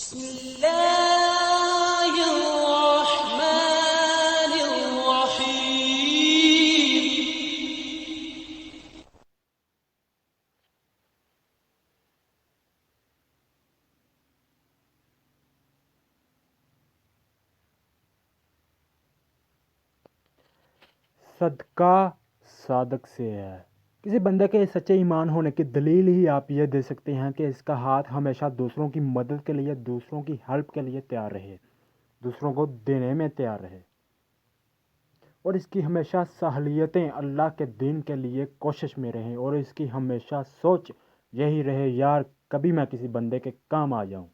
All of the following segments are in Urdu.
بسم الله الرحمن الرحيم. صدقہ صادق سے ہے۔ کسی بندے کے سچے ایمان ہونے کی دلیل ہی آپ یہ دے سکتے ہیں کہ اس کا ہاتھ ہمیشہ دوسروں کی مدد کے لیے، دوسروں کی ہیلپ کے لیے تیار رہے، دوسروں کو دینے میں تیار رہے، اور اس کی ہمیشہ صلاحیتیں اللہ کے دین کے لیے کوشش میں رہیں، اور اس کی ہمیشہ سوچ یہی رہے یار کبھی میں کسی بندے کے کام آ جاؤں۔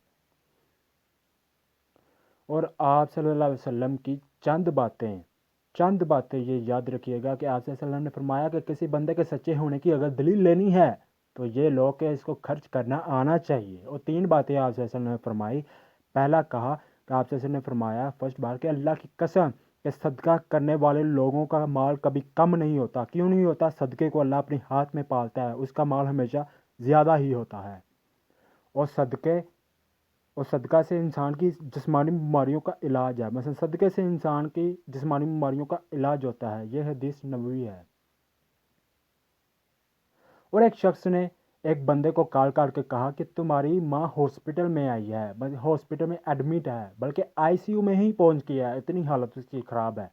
اور آپ صلی اللہ علیہ وسلم کی چند باتیں یہ یاد رکھیے گا کہ آپ صلی اللہ علیہ وسلم نے فرمایا کہ کسی بندے کے سچے ہونے کی اگر دلیل لینی ہے تو یہ لو کہ اس کو خرچ کرنا آنا چاہیے۔ اور 3 باتیں آپ صلی اللہ علیہ وسلم نے فرمائی۔ پہلا کہا کہ آپ صلی اللہ علیہ وسلم نے فرمایا فرسٹ بار کہ اللہ کی قسم کہ صدقہ کرنے والے لوگوں کا مال کبھی کم نہیں ہوتا۔ کیوں نہیں ہوتا؟ صدقے کو اللہ اپنے ہاتھ میں پالتا ہے، اس کا مال ہمیشہ زیادہ ہی ہوتا ہے۔ اور صدقہ سے انسان کی جسمانی بیماریوں کا علاج ہے، مثلا صدقے سے انسان کی جسمانی بیماریوں کا علاج ہوتا ہے، یہ حدیث نبوی ہے۔ اور ایک شخص نے ایک بندے کو کال کر کے کہا کہ تمہاری ماں ہاسپٹل میں آئی ہے، ہاسپٹل میں ایڈمٹ ہے، بلکہ آئی سی یو میں ہی پہنچ گیا ہے، اتنی حالت اس کی خراب ہے۔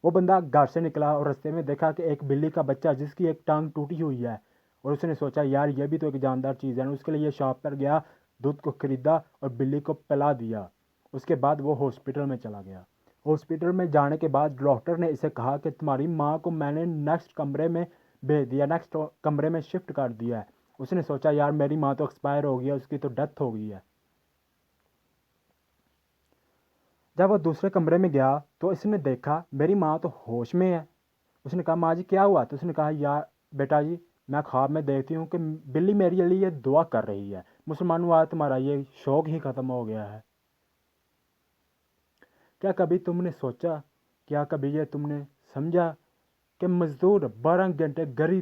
وہ بندہ گھر سے نکلا اور رستے میں دیکھا کہ ایک بلی کا بچہ جس کی ایک ٹانگ ٹوٹی ہوئی ہے، اور اس نے سوچا یار یہ بھی تو ایک جاندار چیز ہے، اس کے لیے شاپ پر گیا، دودھ کو خریدا اور بلی کو پلا دیا۔ اس کے بعد وہ ہاسپٹل میں چلا گیا۔ ہاسپٹل میں جانے کے بعد ڈاکٹر نے اسے کہا کہ تمہاری ماں کو میں نے نیکسٹ کمرے میں بھیج دیا، نیکسٹ کمرے میں شفٹ کر دیا ہے۔ اس نے سوچا یار میری ماں تو ایکسپائر ہو گئی ہے، اس کی تو ڈیتھ ہو گئی ہے۔ جب وہ دوسرے کمرے میں گیا تو اس نے دیکھا میری ماں تو ہوش میں ہے۔ اس نے کہا ماں جی کیا ہوا؟ تو اس نے کہا یار بیٹا جی میں خواب میں دیکھتی ہوں کہ بلی میری لیے دعا کر رہی ہے، مسلمانوں آج تمہارا یہ شوق ہی ختم ہو گیا ہے۔ کیا کبھی تم نے سوچا، کیا کبھی یہ تم نے سمجھا کہ مزدور 12 گھنٹے گری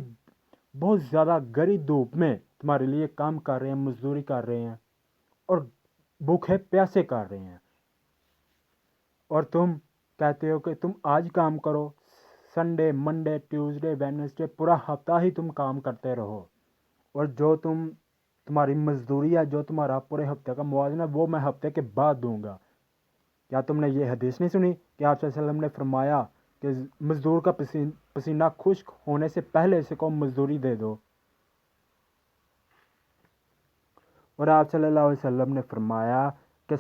بہت زیادہ گری دھوپ میں تمہارے لیے کام کر رہے ہیں، مزدوری کر رہے ہیں، اور بھوکے پیاسے کر رہے ہیں، اور تم کہتے ہو کہ تم آج کام کرو، سنڈے منڈے ٹیوزڈے وینسڈے پورا ہفتہ ہی تم کام کرتے رہو، اور جو تمہاری مزدوری ہے، جو تمہارا پورے ہفتے کا موازنہ ہے وہ میں ہفتے کے بعد دوں گا۔ کیا تم نے یہ حدیث نہیں سنی کہ آپ صلی اللہ علیہ وسلم نے فرمایا کہ مزدور کا پسینہ خشک ہونے سے پہلے اسے کو مزدوری دے دو؟ اور آپ صلی اللہ علیہ وسلم نے فرمایا کہ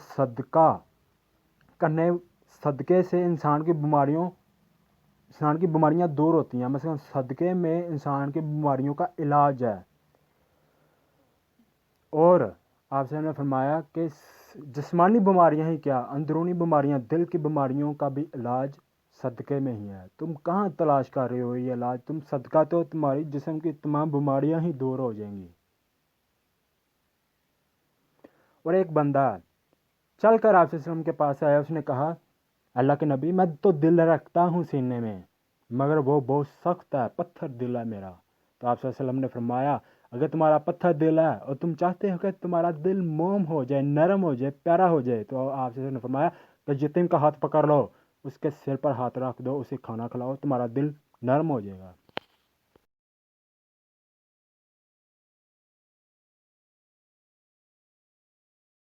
صدقے سے انسان کی بیماریاں دور ہوتی ہیں، مثلا صدقے میں انسان کی بیماریوں کا علاج ہے۔ اور آپ سے نے فرمایا کہ جسمانی بیماریاں ہی کیا، اندرونی بیماریاں، دل کی بیماریوں کا بھی علاج صدقے میں ہی ہے۔ تم کہاں تلاش کر رہے ہو یہ علاج؟ تم صدقہ تو تمہاری جسم کی تمام بیماریاں ہی دور ہو جائیں گی۔ اور ایک بندہ چل کر آپ صلی اللہ علیہ وسلم کے پاس آیا، اس نے کہا اللہ کے نبی میں تو دل رکھتا ہوں سینے میں مگر وہ بہت سخت ہے، پتھر دل ہے میرا۔ تو آپ صلی اللہ علیہ وسلم نے فرمایا اگر تمہارا پتھر دل ہے اور تم چاہتے ہو کہ تمہارا دل موم ہو جائے، نرم ہو جائے، پیارا ہو جائے، تو آپ صلی اللہ علیہ وسلم نے فرمایا کہ یتیم کا ہاتھ پکڑ لو، اس کے سر پر ہاتھ رکھ دو، اسے کھانا کھلاؤ، تمہارا دل نرم ہو جائے گا۔